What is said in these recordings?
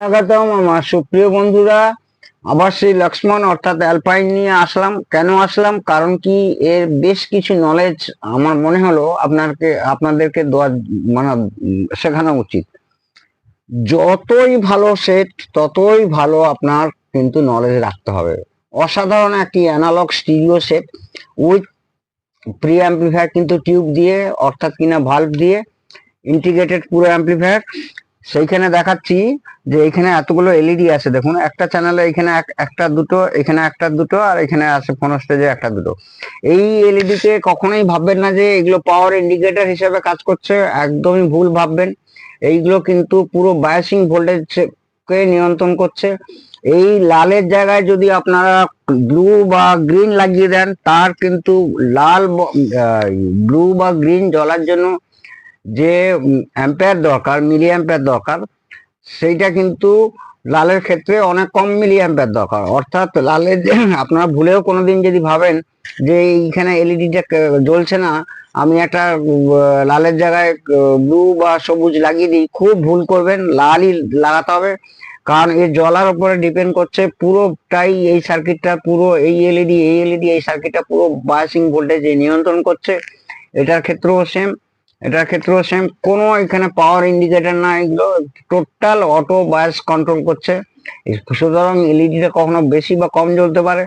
স্বাগতম আমার সুপ্রিয় বন্ধুরা। আবার সেই লক্ষ্মণ অর্থাৎ অ্যালপাইন নিয়ে আসলাম। কেন আসলাম, কারণ কি এর বেশ কিছু নলেজ আমার মনে হলো আপনাদেরকে দেওয়া মানে শেখানো উচিত। যতই ভালো সেট ততই ভালো আপনার কিন্তু নলেজ রাখতে হবে। অসাধারণ একটি analog stereo set with pre amplifier, কিন্তু টিউব দিয়ে অর্থাৎ কিনা ভালভ দিয়ে ইন্টিগ্রেটেড পুরো অ্যাম্পলিফায়ার। সেইখানে দেখাচ্ছি যে এখানে এতগুলো এলইডি আছে। দেখুন, একটা চ্যানেলে এখানে একটা দুটো, এখানে একটা দুটো, আর এখানে আছে ফোন স্টেজে একটা দুটো। এই এলইডি কে কখনোই ভাববেন না যে এগুলো পাওয়ার ইন্ডিকেটর হিসেবে কাজ করছে, একদমই ভুল ভাববেন। এইগুলো কিন্তু পুরো বায়াসিং ভোল্টেজ কে নিয়ন্ত্রণ করছে। এই লালের জায়গায় যদি আপনারা ব্লু বা গ্রিন লাগিয়ে দেন, তার কিন্তু লাল ব্লু বা গ্রিন জ্বলার জন্য যে অ্যাম্পেয়ার দরকার, মিলি অ্যাম্পেয়ার দরকার, সেইটা কিন্তু লালের ক্ষেত্রে অনেক কম মিলি অ্যাম্পেয়ার দরকার। অর্থাৎ লালের আপনারা ভুলেও কোনোদিন যদি ভাবেন যে এইখানে এলইডিটা জ্বলছে না, আমি একটা লালের জায়গায় ব্লু বা সবুজ লাগিয়ে দিই, খুব ভুল করবেন। লালই লাগাতে হবে, কারণ এর জ্বলার উপরে ডিপেন্ড করছে পুরোটাই। এই সার্কিটটা পুরো এই সার্কিটটা পুরো বায়াসিং ভোল্টেজ নিয়ন্ত্রণ করছে। এটার ক্ষেত্রেও সেম কোনো এখানে পাওয়ার ইন্ডিকেটর না, এগুলো টোটাল অটো বায়াস কন্ট্রোল করছে। সুতরাং এলইডিটা কখনো বেশি বা কম জ্বলতে পারে,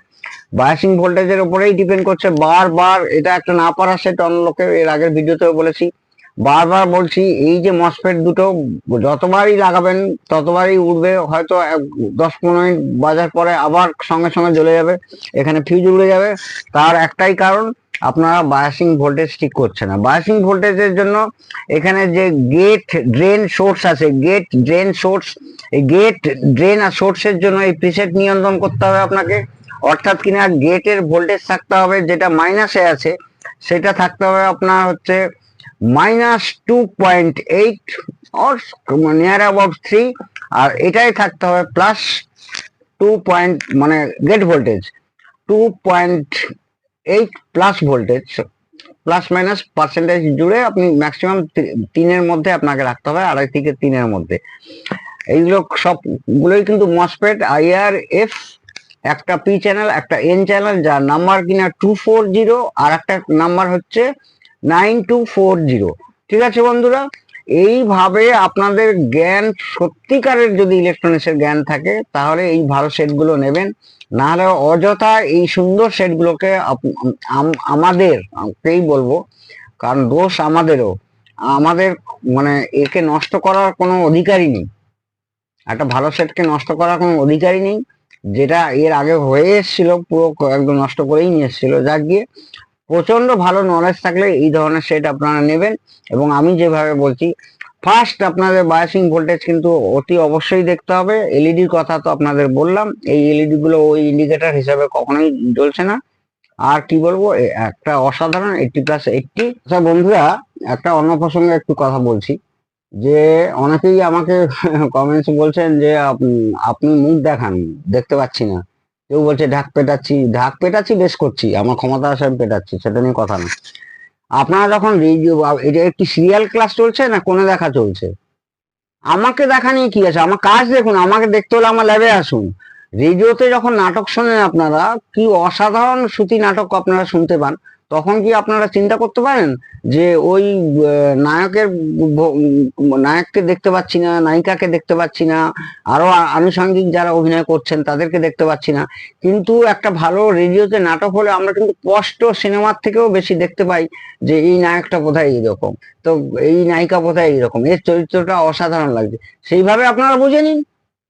বায়াসিং ভোল্টেজের উপরেই ডিপেন্ড করছে। বারবার এটা একটা না পারা সেট, অন্য লোকে এর আগের ভিডিওতেও বলেছি, বারবার বলছি, এই যে মসফেট দুটো যতবারই লাগাবেন ততবারই উঠবে। হয়তো 10-15 মিনিট বাজার পরে আবার সঙ্গে সঙ্গে জ্বলে যাবে, এখানে ফিউজ উড়ে যাবে। তার একটাই কারণ, আপনারা বায়াসিং ভোল্টেজ ঠিক করছে না। বায়াসিং ভোল্টেজের জন্য এখানে যে গেট ড্রেন সোর্স আছে, এই গেট ড্রেন আর সোর্সের জন্য এই প্রিসেট নিয়ন্ত্রণ করতে হবে আপনাকে। অর্থাৎ কিনা গেটের ভোল্টেজ থাকতে হবে, যেটা মাইনাসে আছে সেটা থাকতে হবে আপনার হচ্ছে -2.8 অর নিয়ার অ্যাবাউট 3, আর এটাই থাকতে হবে +2 পয়েন্ট, মানে gate voltage 2.8 plus voltage, plus minus percentage জুড়ে আপনি ম্যাক্সিমাম 3-এর মধ্যে আপনাকে রাখতে হবে, 2.5 থেকে 3-এর মধ্যে। এইগুলো সবগুলোই কিন্তু মসফেট IRF, একটা পি চ্যানেল, একটা এন চ্যানেল, যার নাম্বার কিনা 240, আর একটা নাম্বার হচ্ছে 9240। ঠিক আছে বন্ধুরা, এইভাবে আপনাদের জ্ঞান, সত্যিকারের যদি ইলেকট্রনিক্সের জ্ঞান থাকে, তাহলে এই ভালো সেটগুলো নেবেন। না হলে অযথা এই সুন্দর সেটগুলোকে আমাদেরকেই বলবো, কারণ দোষ আমাদেরও, আমাদের মানে একে নষ্ট করার কোনো অধিকারই নেই। একটা ভালো সেটকে নষ্ট করার কোনো অধিকারই নেই। যেটা এর আগে হয়ে এসেছিল পুরো একদম নষ্ট করেই নিয়ে এসেছিল। যাক গিয়ে, প্রচন্ড ভালো নলেজ থাকলে এই ধরনের সেট আপনারা নেবেন। এবং আমি যেভাবে বলছি, ফার্স্ট আপনাদের বায়াসিং ভোল্টেজ কিন্তু অতি অবশ্যই দেখতে হবে। এলইডির কথা তো আপনাদের বললাম, এই এলইডি গুলো ওই ইন্ডিকেটর হিসাবে কখনোই জ্বলছে না। আর কি বলবো, একটা অসাধারণ 80+80। আচ্ছা বন্ধুরা, একটা অন্য প্রসঙ্গে একটু কথা বলছি, যে অনেকেই আমাকে কমেন্টস বলছেন যে আপনি মুখ দেখান, দেখতে পাচ্ছি না। কেউ বলছে ঢাক পেটাচ্ছি বেশ করছি, আমার ক্ষমতা আছে আমি পেটাচ্ছি, সেটা নিয়ে কথা না। আপনারা যখন রেডিও, এটা একটি সিরিয়াল ক্লাস চলছে না কোনে দেখা চলছে, আমাকে দেখা নিয়ে কি আছে? আমার কাজ দেখুন, আমাকে দেখতে হলে আমার ল্যাবে আসুন। রেডিওতে যখন নাটক শোনেন আপনারা, কি অসাধারণ শ্রুতি নাটক আপনারা শুনতে পান, তখন কি আপনারা চিন্তা করতে পারেন যে ওই নায়ককে দেখতে পাচ্ছি না, নায়িকাকে দেখতে পাচ্ছি না, আরো আনুষঙ্গিক যারা অভিনয় করছেন তাদেরকে দেখতে পাচ্ছি না, কিন্তু একটা ভালো রেডিওতে নাটক হলে আমরা কিন্তু স্পষ্ট সিনেমার থেকেও বেশি দেখতে পাই যে এই নায়কটা বোধহয় এইরকম, তো এই নায়িকা বোধহয় এইরকম, এর চরিত্রটা অসাধারণ লাগছে। সেইভাবে আপনারা বুঝে নিন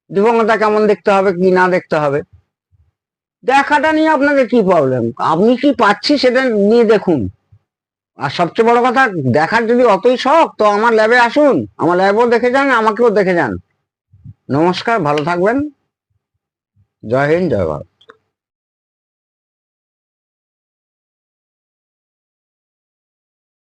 দিবঙ্গতা কেমন দেখতে হবে কি না দেখতে হবে। দেখাটা নিয়ে আপনাদের কি প্রবলেম? আপনি কি পাচ্ছি সেটা নিয়ে দেখুন। আর সবচেয়ে বড় কথা, দেখার যদি অতই শখ, তো আমার ল্যাবে আসুন, আমার ল্যাবও দেখে যান, আমাকেও দেখে যান। নমস্কার, ভালো থাকবেন। জয় হিন্দ, জয় ভারত।